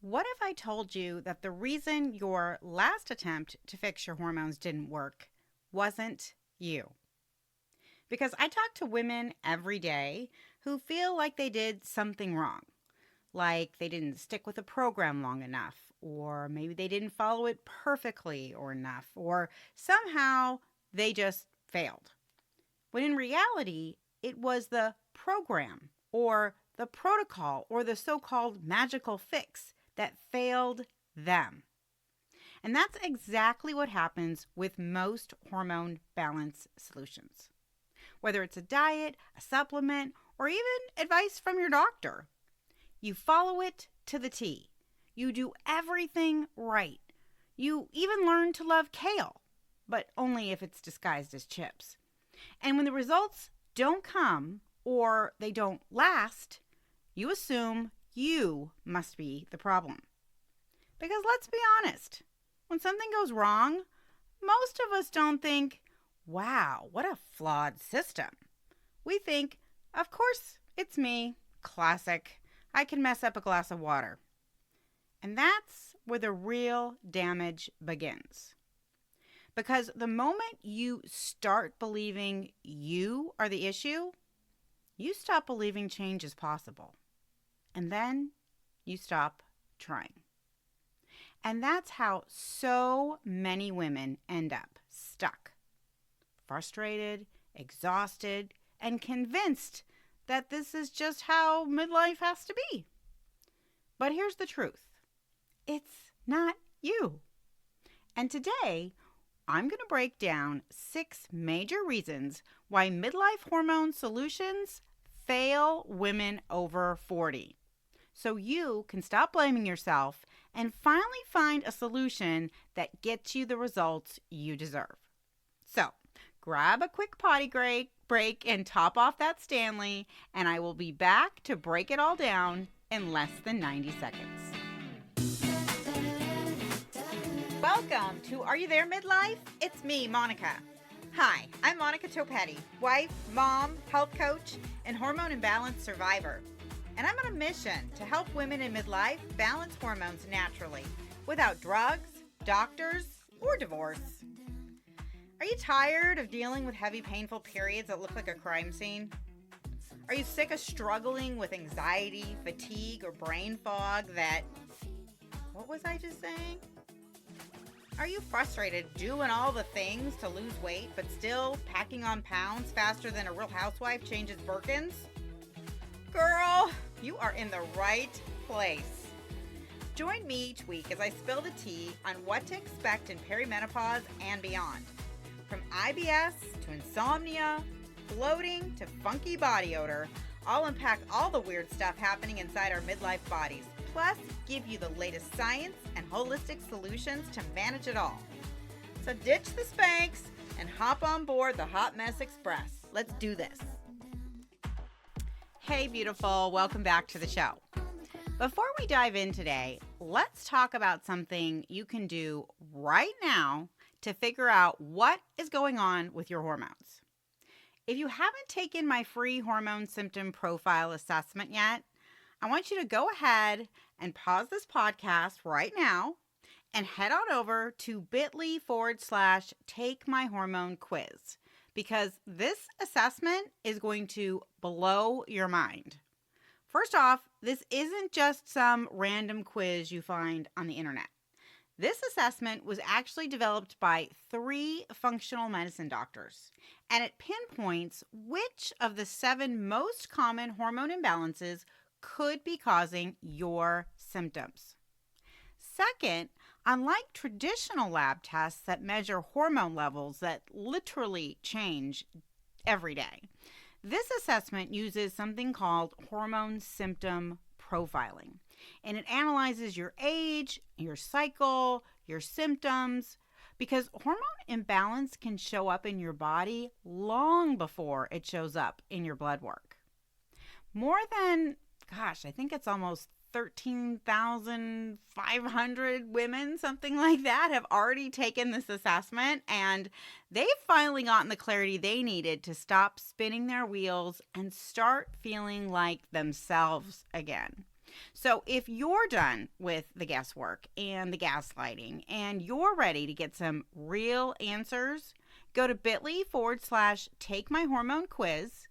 What if I told you that the reason your last attempt to fix your hormones didn't work wasn't you? Because I talk to women every day who feel like they did something wrong, like they didn't stick with a program long enough, or maybe they didn't follow it perfectly or enough, or somehow they just failed. When in reality, it was the program or the protocol or the so-called magical fix that failed them. And that's exactly what happens with most hormone balance solutions. Whether it's a diet, a supplement, or even advice from your doctor, you follow it to the T. You do everything right. You even learn to love kale, but only if it's disguised as chips. And when the results don't come or they don't last, you assume you must be the problem. Because let's be honest, when something goes wrong, most of us don't think, wow, what a flawed system. We think, of course, it's me, classic. I can mess up a glass of water. And that's where the real damage begins. Because the moment you start believing you are the issue, you stop believing change is possible. And then you stop trying. And that's how so many women end up stuck, frustrated, exhausted, and convinced that this is just how midlife has to be. But here's the truth. It's not you. And today, I'm going to break down 6 major reasons why midlife hormone solutions fail women over 40. So you can stop blaming yourself and finally find a solution that gets you the results you deserve. So grab a quick potty break and top off that Stanley, and I will be back to break it all down in less than 90 seconds. Welcome to Are You There, Midlife? It's me, Monica. Hi, I'm Monica Topetti, wife, mom, health coach, and hormone imbalance survivor. And I'm on a mission to help women in midlife balance hormones naturally without drugs, doctors, or divorce. Are you tired of dealing with heavy, painful periods that look like a crime scene? Are you sick of struggling with anxiety, fatigue, or brain fog that... What was I just saying? Are you frustrated doing all the things to lose weight but still packing on pounds faster than a real housewife changes Birkins? Girl, you are in the right place. Join me each week as I spill the tea on what to expect in perimenopause and beyond. From IBS to insomnia, bloating to funky body odor, I'll unpack all the weird stuff happening inside our midlife bodies, plus give you the latest science and holistic solutions to manage it all. So ditch the Spanx and hop on board the Hot Mess Express. Let's do this. Hey, beautiful. Welcome back to the show. Before we dive in today, let's talk about something you can do right now to figure out what is going on with your hormones. If you haven't taken my free hormone symptom profile assessment yet, I want you to go ahead and pause this podcast right now and head on over to bit.ly/take-my-hormone-quiz. Because this assessment is going to blow your mind. First off, this isn't just some random quiz you find on the internet. This assessment was actually developed by 3 functional medicine doctors, and it pinpoints which of the 7 most common hormone imbalances could be causing your symptoms. Second, unlike traditional lab tests that measure hormone levels that literally change every day, this assessment uses something called hormone symptom profiling. And it analyzes your age, your cycle, your symptoms, because hormone imbalance can show up in your body long before it shows up in your blood work. More than, I think it's almost 13,500 women, something like that, have already taken this assessment, and they've finally gotten the clarity they needed to stop spinning their wheels and start feeling like themselves again. So if you're done with the guesswork and the gaslighting and you're ready to get some real answers, go to bit.ly/take my hormone quiz.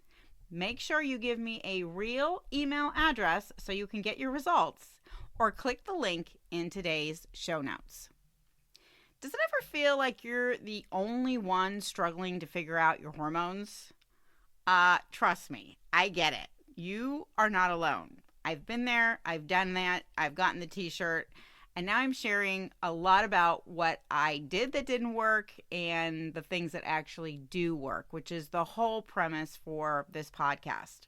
Make sure you give me a real email address so you can get your results, or click the link in today's show notes. Does it ever feel like you're the only one struggling to figure out your hormones? Trust me, I get it. You are not alone. I've been there, I've done that, I've gotten the t-shirt, and now I'm sharing a lot about what I did that didn't work and the things that actually do work, which is the whole premise for this podcast.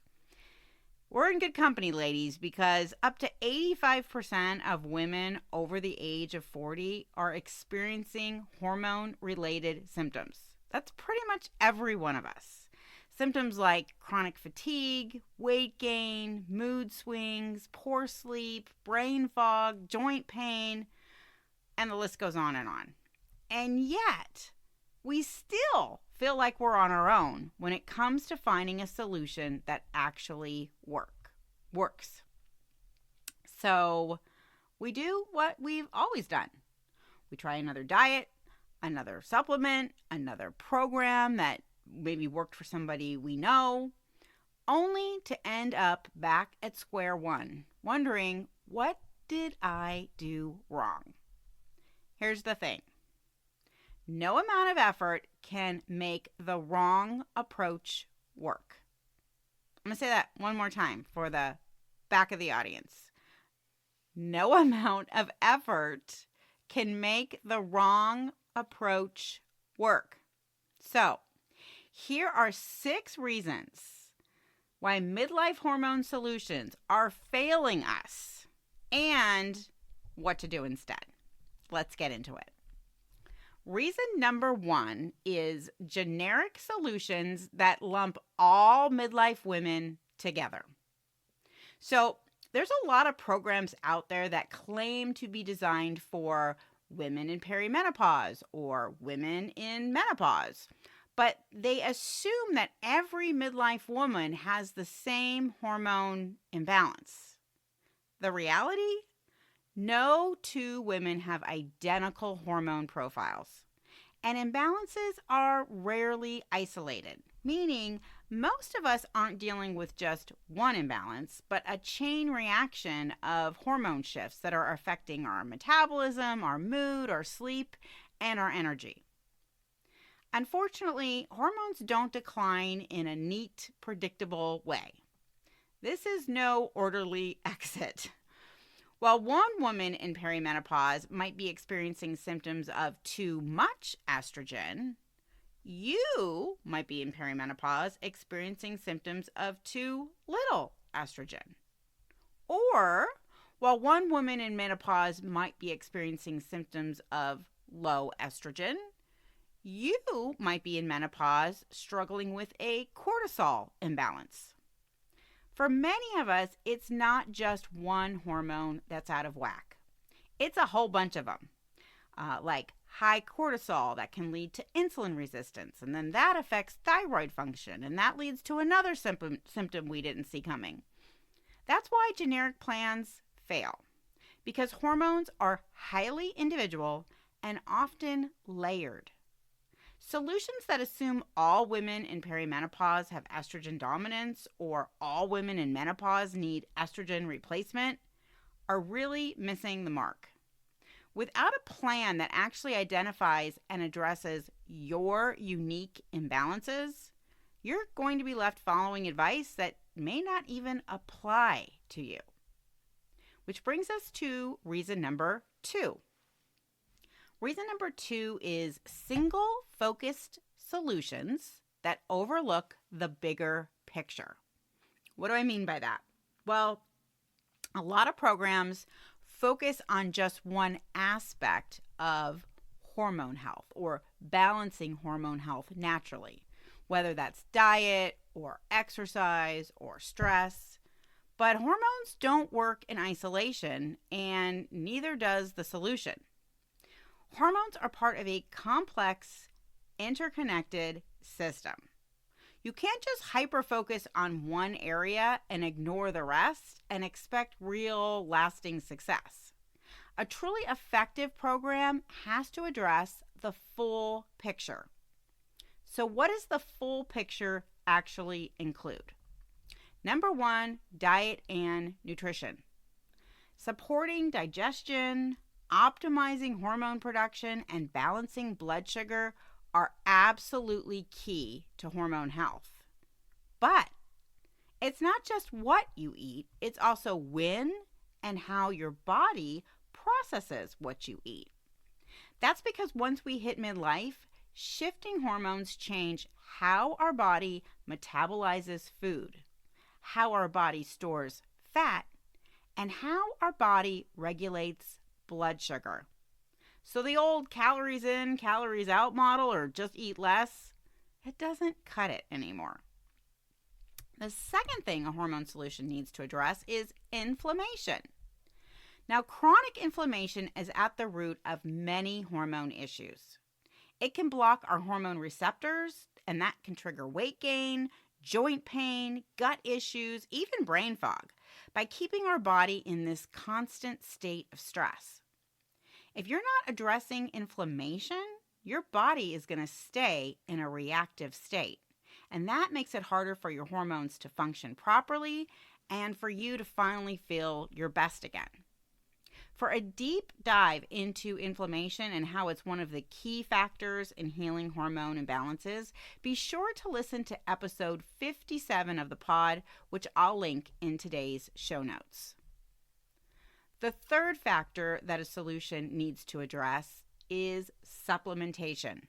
We're in good company, ladies, because up to 85% of women over the age of 40 are experiencing hormone-related symptoms. That's pretty much every one of us. Symptoms like chronic fatigue, weight gain, mood swings, poor sleep, brain fog, joint pain, and the list goes on and on. And yet, we still feel like we're on our own when it comes to finding a solution that actually works. So we do what we've always done. We try another diet, another supplement, another program that maybe worked for somebody we know, only to end up back at square one, wondering, what did I do wrong? Here's the thing. No amount of effort can make the wrong approach work. I'm going to say that one more time for the back of the audience. No amount of effort can make the wrong approach work. So, here are 6 reasons why midlife hormone solutions are failing us and what to do instead. Let's get into it. Reason number 1 is generic solutions that lump all midlife women together. So there's a lot of programs out there that claim to be designed for women in perimenopause or women in menopause, but they assume that every midlife woman has the same hormone imbalance. The reality? No 2 women have identical hormone profiles, and imbalances are rarely isolated, meaning most of us aren't dealing with just one imbalance, but a chain reaction of hormone shifts that are affecting our metabolism, our mood, our sleep, and our energy. Unfortunately, hormones don't decline in a neat, predictable way. This is no orderly exit. While one woman in perimenopause might be experiencing symptoms of too much estrogen, you might be in perimenopause experiencing symptoms of too little estrogen. Or, while one woman in menopause might be experiencing symptoms of low estrogen, you might be in menopause struggling with a cortisol imbalance. For many of us, it's not just one hormone that's out of whack. It's a whole bunch of them, like high cortisol that can lead to insulin resistance, and then that affects thyroid function, and that leads to another symptom we didn't see coming. That's why generic plans fail, because hormones are highly individual and often layered. Solutions that assume all women in perimenopause have estrogen dominance or all women in menopause need estrogen replacement are really missing the mark. Without a plan that actually identifies and addresses your unique imbalances, you're going to be left following advice that may not even apply to you. Which brings us to reason number 2. Reason number 2 is single-focused solutions that overlook the bigger picture. What do I mean by that? Well, a lot of programs focus on just one aspect of hormone health or balancing hormone health naturally, whether that's diet or exercise or stress. But hormones don't work in isolation, and neither does the solution. Hormones are part of a complex, interconnected system. You can't just hyper-focus on one area and ignore the rest and expect real lasting success. A truly effective program has to address the full picture. So what does the full picture actually include? Number one, diet and nutrition. Supporting digestion, optimizing hormone production, and balancing blood sugar are absolutely key to hormone health. But it's not just what you eat, it's also when and how your body processes what you eat. That's because once we hit midlife, shifting hormones change how our body metabolizes food, how our body stores fat, and how our body regulates blood sugar. So the old calories in, calories out model, or just eat less, it doesn't cut it anymore. The second thing a hormone solution needs to address is inflammation. Now, chronic inflammation is at the root of many hormone issues. It can block our hormone receptors, and that can trigger weight gain, joint pain, gut issues, even brain fog, by keeping our body in this constant state of stress. If you're not addressing inflammation, your body is going to stay in a reactive state. And that makes it harder for your hormones to function properly and for you to finally feel your best again. For a deep dive into inflammation and how it's one of the key factors in healing hormone imbalances, be sure to listen to episode 57 of the pod, which I'll link in today's show notes. The third factor that a solution needs to address is supplementation.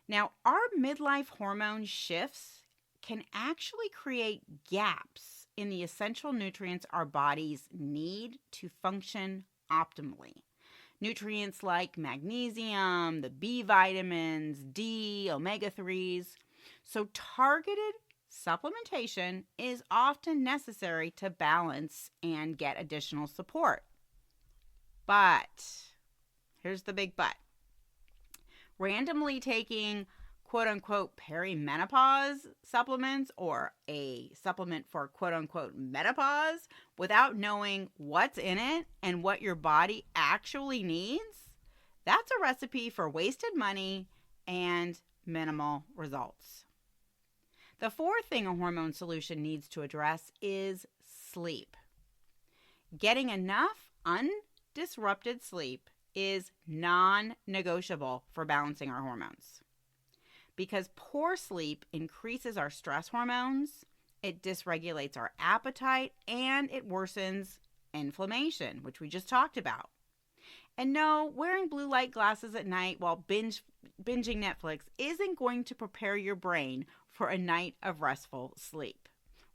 Now, our midlife hormone shifts can actually create gaps in the essential nutrients our bodies need to function optimally. Nutrients like magnesium, the B vitamins, D, omega-3s. So targeted supplementation is often necessary to balance and get additional support. But, here's the big but. Randomly taking quote-unquote perimenopause supplements or a supplement for quote-unquote menopause without knowing what's in it and what your body actually needs, that's a recipe for wasted money and minimal results. The fourth thing a hormone solution needs to address is sleep. Getting enough undisrupted sleep is non-negotiable for balancing our hormones. Because poor sleep increases our stress hormones, it dysregulates our appetite, and it worsens inflammation, which we just talked about. And no, wearing blue light glasses at night while binging Netflix isn't going to prepare your brain for a night of restful sleep.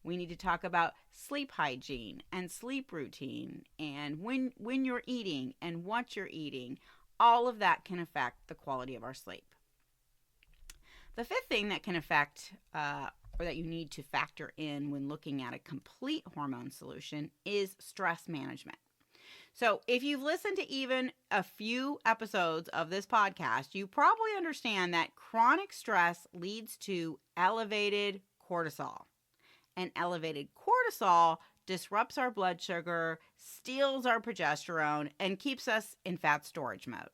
We need to talk about sleep hygiene and sleep routine and when you're eating and what you're eating. All of that can affect the quality of our sleep. The fifth thing that can affect or that you need to factor in when looking at a complete hormone solution is stress management. So if you've listened to even a few episodes of this podcast, you probably understand that chronic stress leads to elevated cortisol. And elevated cortisol disrupts our blood sugar, steals our progesterone, and keeps us in fat storage mode.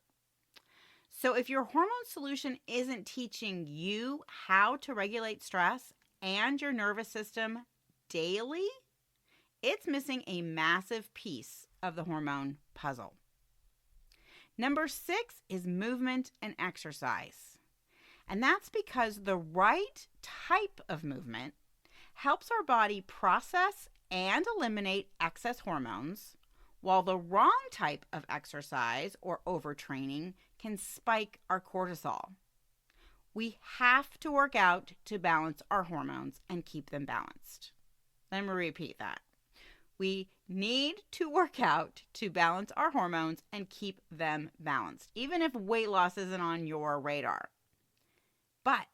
So if your hormone solution isn't teaching you how to regulate stress and your nervous system daily, it's missing a massive piece of the hormone puzzle. Number 6 is movement and exercise. And that's because the right type of movement helps our body process and eliminate excess hormones, while the wrong type of exercise or overtraining can spike our cortisol. We have to work out to balance our hormones and keep them balanced. Let me repeat that. We need to work out to balance our hormones and keep them balanced, even if weight loss isn't on your radar. But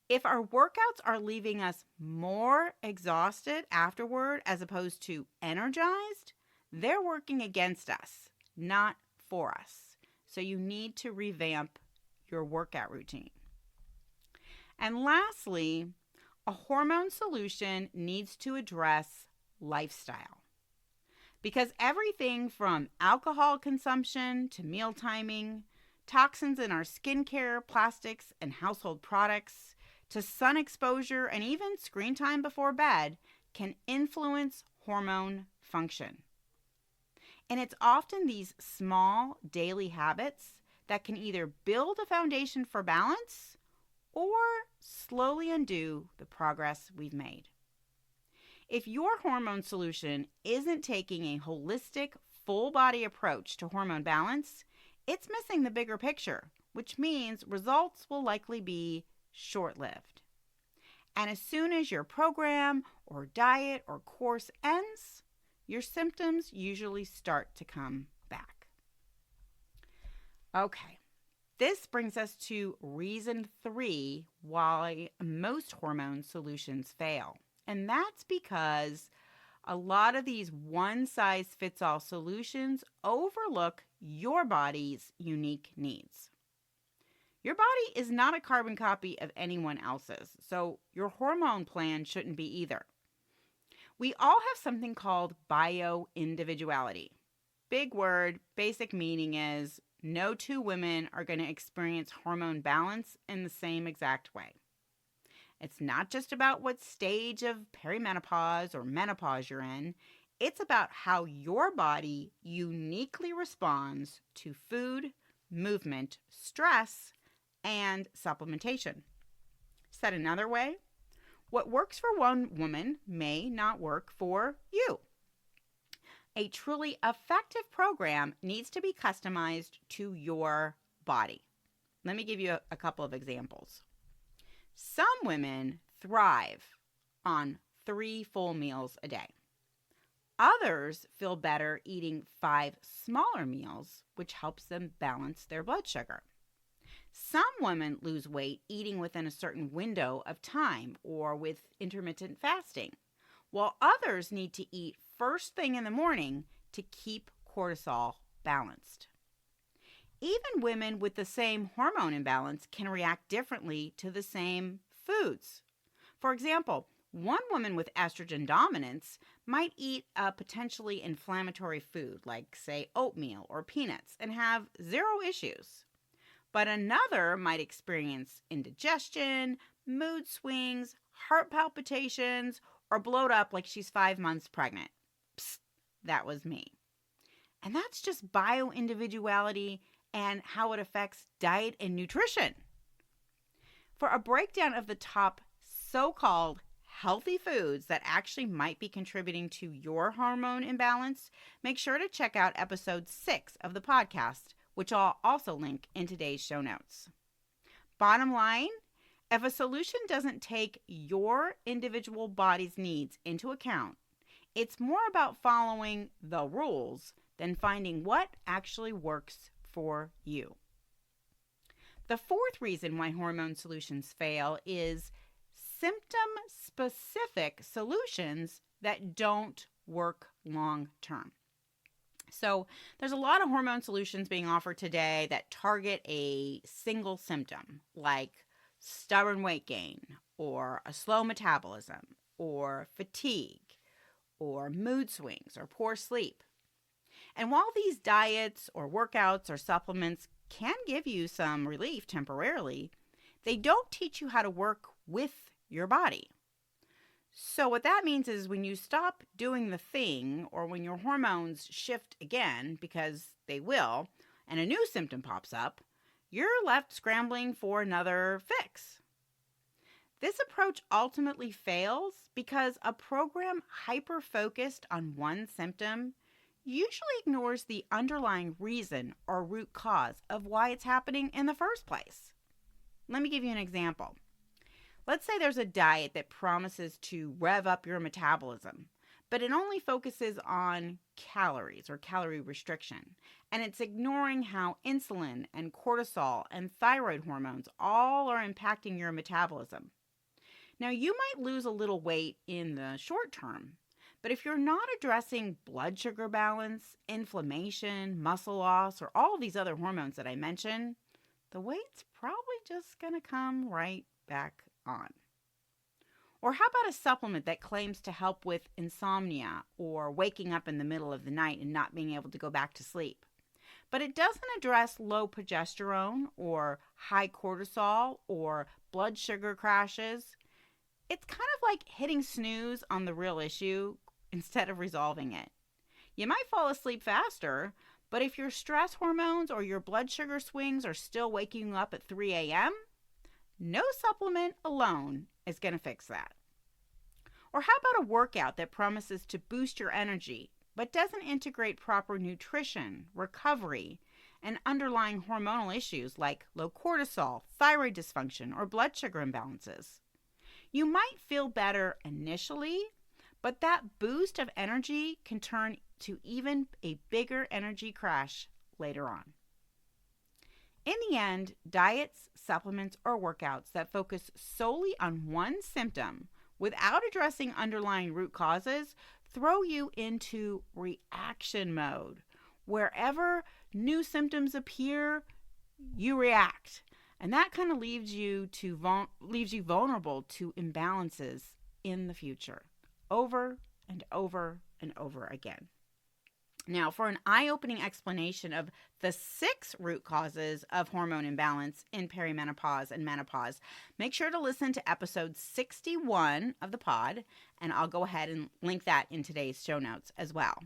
if our workouts are leaving us more exhausted afterward as opposed to energized, they're working against us, not for us. So you need to revamp your workout routine. And lastly, A hormone solution needs to address lifestyle. Because everything from alcohol consumption to meal timing, toxins in our skincare, plastics, and household products, to sun exposure and even screen time before bed can influence hormone function. And it's often these small daily habits that can either build a foundation for balance or slowly undo the progress we've made. If your hormone solution isn't taking a holistic, full body approach to hormone balance, it's missing the bigger picture, which means results will likely be short-lived. And as soon as your program or diet or course ends, your symptoms usually start to come back. Okay, this brings us to reason 3 why most hormone solutions fail. And that's because a lot of these one-size-fits-all solutions overlook your body's unique needs. Your body is not a carbon copy of anyone else's, so your hormone plan shouldn't be either. We all have something called bio-individuality. Big word, basic meaning is no two women are going to experience hormone balance in the same exact way. It's not just about what stage of perimenopause or menopause you're in. It's about how your body uniquely responds to food, movement, stress, and supplementation. Said another way, what works for one woman may not work for you. A truly effective program needs to be customized to your body. Let me give you a couple of examples. Some women thrive on 3 full meals a day. Others feel better eating 5 smaller meals, which helps them balance their blood sugar. Some women lose weight eating within a certain window of time or with intermittent fasting, while others need to eat first thing in the morning to keep cortisol balanced. Even women with the same hormone imbalance can react differently to the same foods. For example, one woman with estrogen dominance might eat a potentially inflammatory food like, say, oatmeal or peanuts and have 0 issues. But another might experience indigestion, mood swings, heart palpitations, or bloat up like she's 5 months pregnant. Psst, that was me. And that's just bio-individuality and how it affects diet and nutrition. For a breakdown of the top so-called healthy foods that actually might be contributing to your hormone imbalance, make sure to check out episode 6 of the podcast, which I'll also link in today's show notes. Bottom line, if a solution doesn't take your individual body's needs into account, it's more about following the rules than finding what actually works for you. The 4th reason why hormone solutions fail is symptom-specific solutions that don't work long-term. So there's a lot of hormone solutions being offered today that target a single symptom, like stubborn weight gain, or a slow metabolism, or fatigue, or mood swings, or poor sleep. And while these diets or workouts or supplements can give you some relief temporarily, they don't teach you how to work with your body. So what that means is when you stop doing the thing, or when your hormones shift again, because they will, and a new symptom pops up, you're left scrambling for another fix. This approach ultimately fails because a program hyper-focused on one symptom usually ignores the underlying reason or root cause of why it's happening in the first place. Let me give you an example. Let's say there's a diet that promises to rev up your metabolism, but it only focuses on calories or calorie restriction, and it's ignoring how insulin and cortisol and thyroid hormones all are impacting your metabolism. Now, you might lose a little weight in the short term, but if you're not addressing blood sugar balance, inflammation, muscle loss, or all these other hormones that I mentioned, the weight's probably just going to come right back on. Or how about a supplement that claims to help with insomnia or waking up in the middle of the night and not being able to go back to sleep? But it doesn't address low progesterone or high cortisol or blood sugar crashes. It's kind of like hitting snooze on the real issue instead of resolving it. You might fall asleep faster, but if your stress hormones or your blood sugar swings are still waking you up at 3 a.m., no supplement alone is going to fix that. Or how about a workout that promises to boost your energy but doesn't integrate proper nutrition, recovery, and underlying hormonal issues like low cortisol, thyroid dysfunction, or blood sugar imbalances? You might feel better initially, but that boost of energy can turn to even a bigger energy crash later on. In the end, diets, supplements, or workouts that focus solely on one symptom without addressing underlying root causes throw you into reaction mode. Wherever new symptoms appear, you react. And that kind of leaves you vulnerable to imbalances in the future, over and over and over again. Now, for an eye-opening explanation of the 6 root causes of hormone imbalance in perimenopause and menopause, make sure to listen to episode 61 of the pod, and I'll go ahead and link that in today's show notes as well.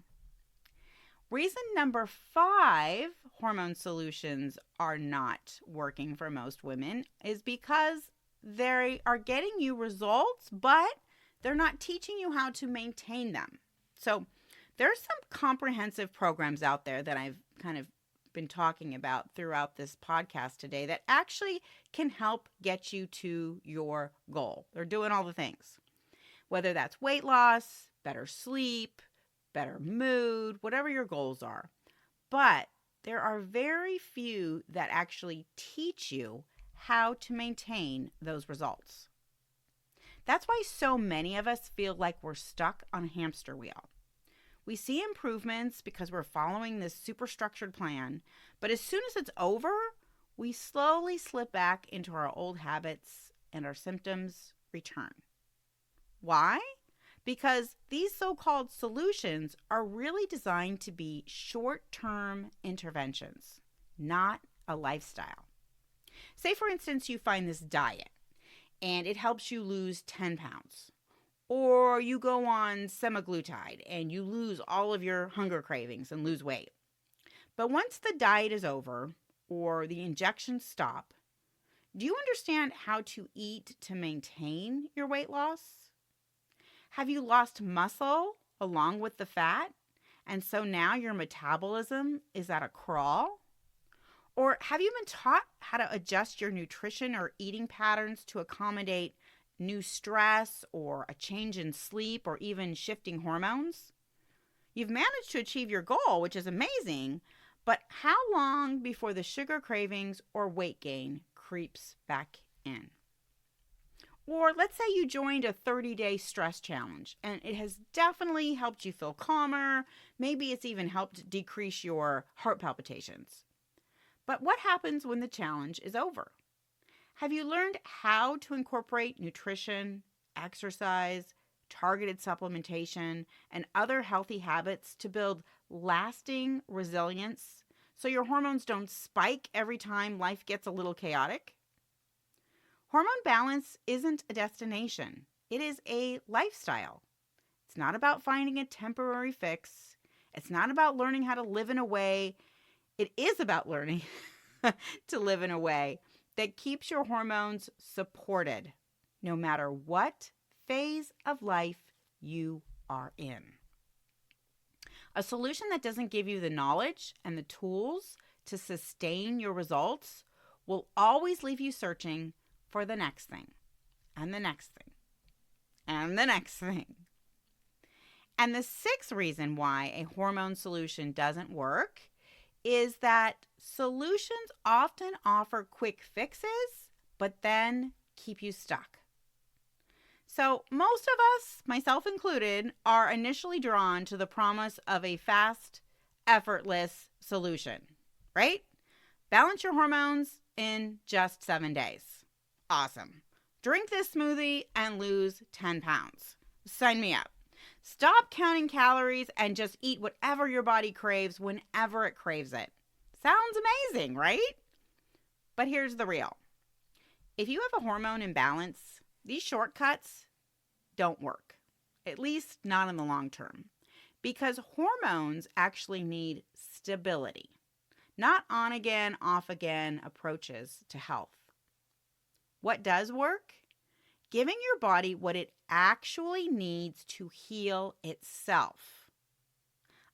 Reason number 5 hormone solutions are not working for most women is because they are getting you results, but they're not teaching you how to maintain them. So there's some comprehensive programs out there that I've kind of been talking about throughout this podcast today that actually can help get you to your goal. They're doing all the things, whether that's weight loss, better sleep, better mood, whatever your goals are. But there are very few that actually teach you how to maintain those results. That's why so many of us feel like we're stuck on a hamster wheel. We see improvements because we're following this super structured plan, but as soon as it's over, we slowly slip back into our old habits and our symptoms return. Why? Because these so-called solutions are really designed to be short-term interventions, not a lifestyle. Say, for instance, you find this diet and it helps you lose 10 pounds. Or you go on semaglutide and you lose all of your hunger cravings and lose weight. But once the diet is over or the injections stop, do you understand how to eat to maintain your weight loss? Have you lost muscle along with the fat? And so now your metabolism is at a crawl? Or have you been taught how to adjust your nutrition or eating patterns to accommodate new stress or a change in sleep or even shifting hormones? You've managed to achieve your goal, which is amazing, but how long before the sugar cravings or weight gain creeps back in? Or let's say you joined a 30-day stress challenge and it has definitely helped you feel calmer. Maybe it's even helped decrease your heart palpitations. But what happens when the challenge is over? Have you learned how to incorporate nutrition, exercise, targeted supplementation, and other healthy habits to build lasting resilience so your hormones don't spike every time life gets a little chaotic? Hormone balance isn't a destination. It is a lifestyle. It's not about finding a temporary fix. It's not about learning how to live in a way. It is about learning to live in a way that keeps your hormones supported no matter what phase of life you are in. A solution that doesn't give you the knowledge and the tools to sustain your results will always leave you searching for the next thing, and the next thing, and the next thing. And the 6th reason why a hormone solution doesn't work is that solutions often offer quick fixes, but then keep you stuck. So most of us, myself included, are initially drawn to the promise of a fast, effortless solution, right? Balance your hormones in just 7 days. Awesome. Drink this smoothie and lose 10 pounds. Sign me up. Stop counting calories and just eat whatever your body craves whenever it craves it. Sounds amazing, right? But here's the real. If you have a hormone imbalance, these shortcuts don't work, at least not in the long term, because hormones actually need stability, not on again, off again approaches to health. What does work? Giving your body what it actually needs to heal itself.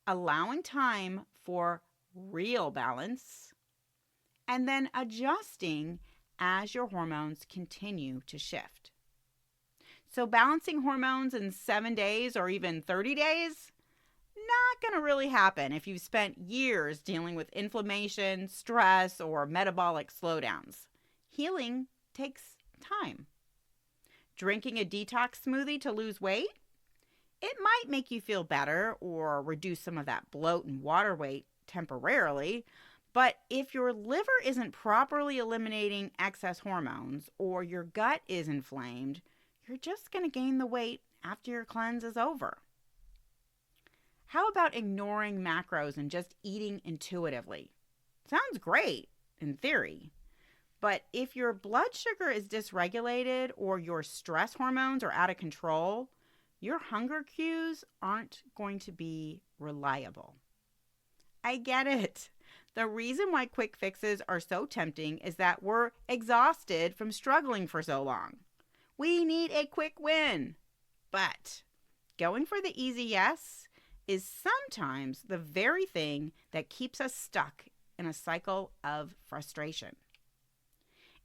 Allowing time for real balance, and then adjusting as your hormones continue to shift. So balancing hormones in 7 days or even 30 days, not going to really happen if you've spent years dealing with inflammation, stress, or metabolic slowdowns. Healing takes time. Drinking a detox smoothie to lose weight? It might make you feel better or reduce some of that bloat and water weight temporarily, but if your liver isn't properly eliminating excess hormones or your gut is inflamed, you're just going to gain the weight after your cleanse is over. How about ignoring macros and just eating intuitively? Sounds great in theory, but if your blood sugar is dysregulated or your stress hormones are out of control, your hunger cues aren't going to be reliable. I get it. The reason why quick fixes are so tempting is that we're exhausted from struggling for so long. We need a quick win. But going for the easy yes is sometimes the very thing that keeps us stuck in a cycle of frustration.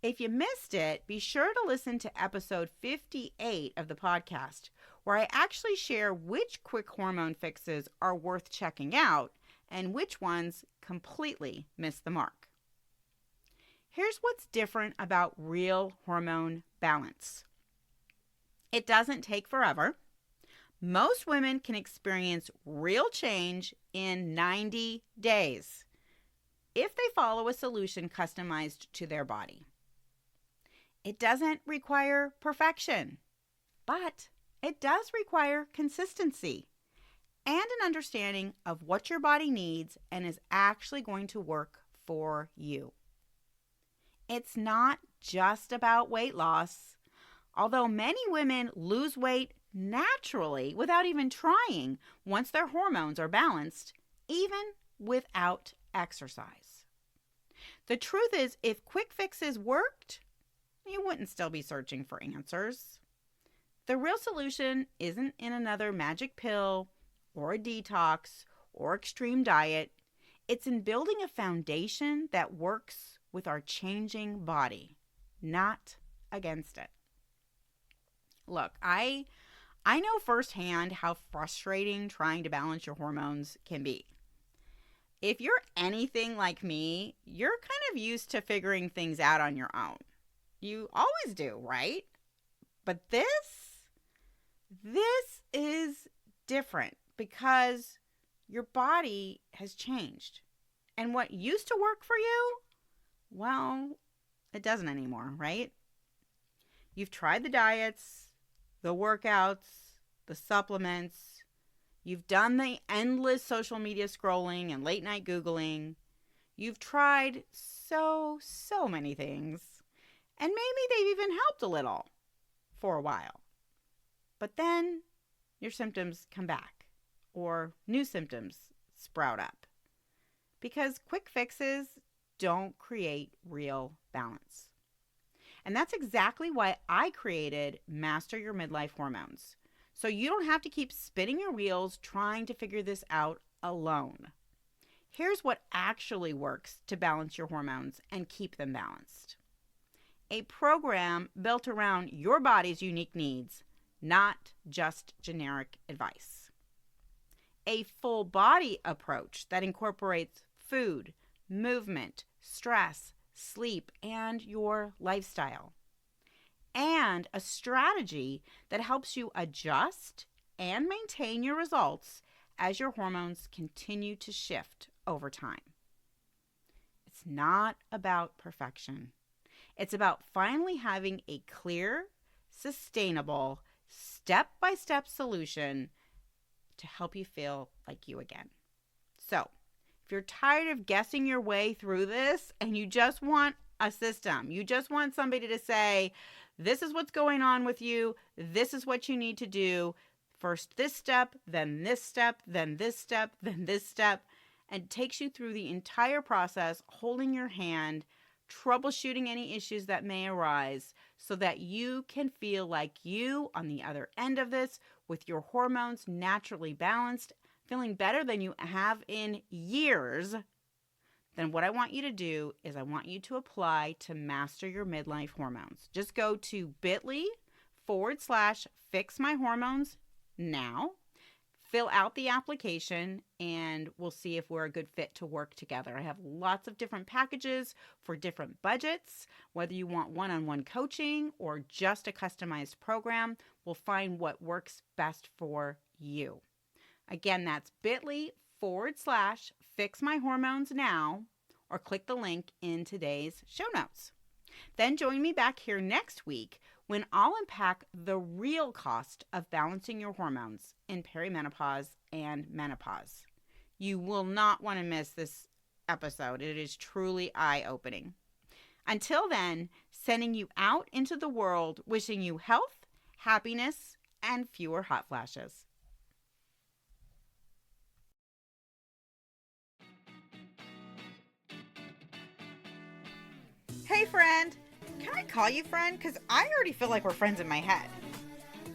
If you missed it, be sure to listen to episode 58 of the podcast, where I actually share which quick hormone fixes are worth checking out and which ones completely miss the mark. Here's what's different about real hormone balance. It doesn't take forever. Most women can experience real change in 90 days if they follow a solution customized to their body. It doesn't require perfection, but it does require consistency and an understanding of what your body needs and is actually going to work for you. It's not just about weight loss. Although many women lose weight naturally without even trying once their hormones are balanced, even without exercise. The truth is, if quick fixes worked, you wouldn't still be searching for answers. The real solution isn't in another magic pill or a detox or extreme diet. It's in building a foundation that works with our changing body, not against it. Look, I know firsthand how frustrating trying to balance your hormones can be. If you're anything like me, you're kind of used to figuring things out on your own. You always do, right? But this is different because your body has changed. And what used to work for you, well, it doesn't anymore, right? You've tried the diets, the workouts, the supplements. You've done the endless social media scrolling and late night Googling. You've tried so many things. And maybe they've even helped a little for a while. But then your symptoms come back or new symptoms sprout up because quick fixes don't create real balance. And that's exactly why I created Master Your Midlife Hormones. So you don't have to keep spinning your wheels trying to figure this out alone. Here's what actually works to balance your hormones and keep them balanced. A program built around your body's unique needs, not just generic advice. A full body approach that incorporates food, movement, stress, sleep, and your lifestyle. And a strategy that helps you adjust and maintain your results as your hormones continue to shift over time. It's not about perfection. It's about finally having a clear, sustainable, step-by-step solution to help you feel like you again. So, if you're tired of guessing your way through this and you just want a system, you just want somebody to say, this is what's going on with you, this is what you need to do, first this step, then this step, then this step, then this step, and takes you through the entire process, holding your hand, troubleshooting any issues that may arise so that you can feel like you on the other end of this with your hormones naturally balanced, feeling better than you have in years. Then what I want you to do is I want you to apply to master your midlife hormones. Just go to bit.ly/fixmyhormones now. Fill out the application and we'll see if we're a good fit to work together. I have lots of different packages for different budgets. Whether you want one-on-one coaching or just a customized program, we'll find what works best for you. Again, that's bit.ly/fixmyhormones now, or click the link in today's show notes. Then join me back here next week when I'll unpack the real cost of balancing your hormones in perimenopause and menopause. You will not want to miss this episode. It is truly eye-opening. Until then, sending you out into the world, wishing you health, happiness, and fewer hot flashes. Hey, friend. Can I call you friend? Because I already feel like we're friends in my head.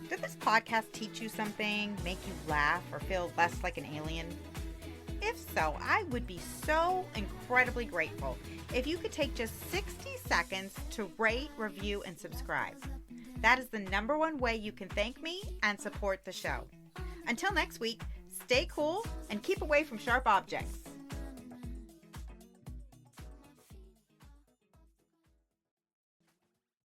Did this podcast teach you something, make you laugh, or feel less like an alien? If so, I would be so incredibly grateful if you could take just 60 seconds to rate, review, and subscribe. That is the number one way you can thank me and support the show. Until next week, stay cool and keep away from sharp objects.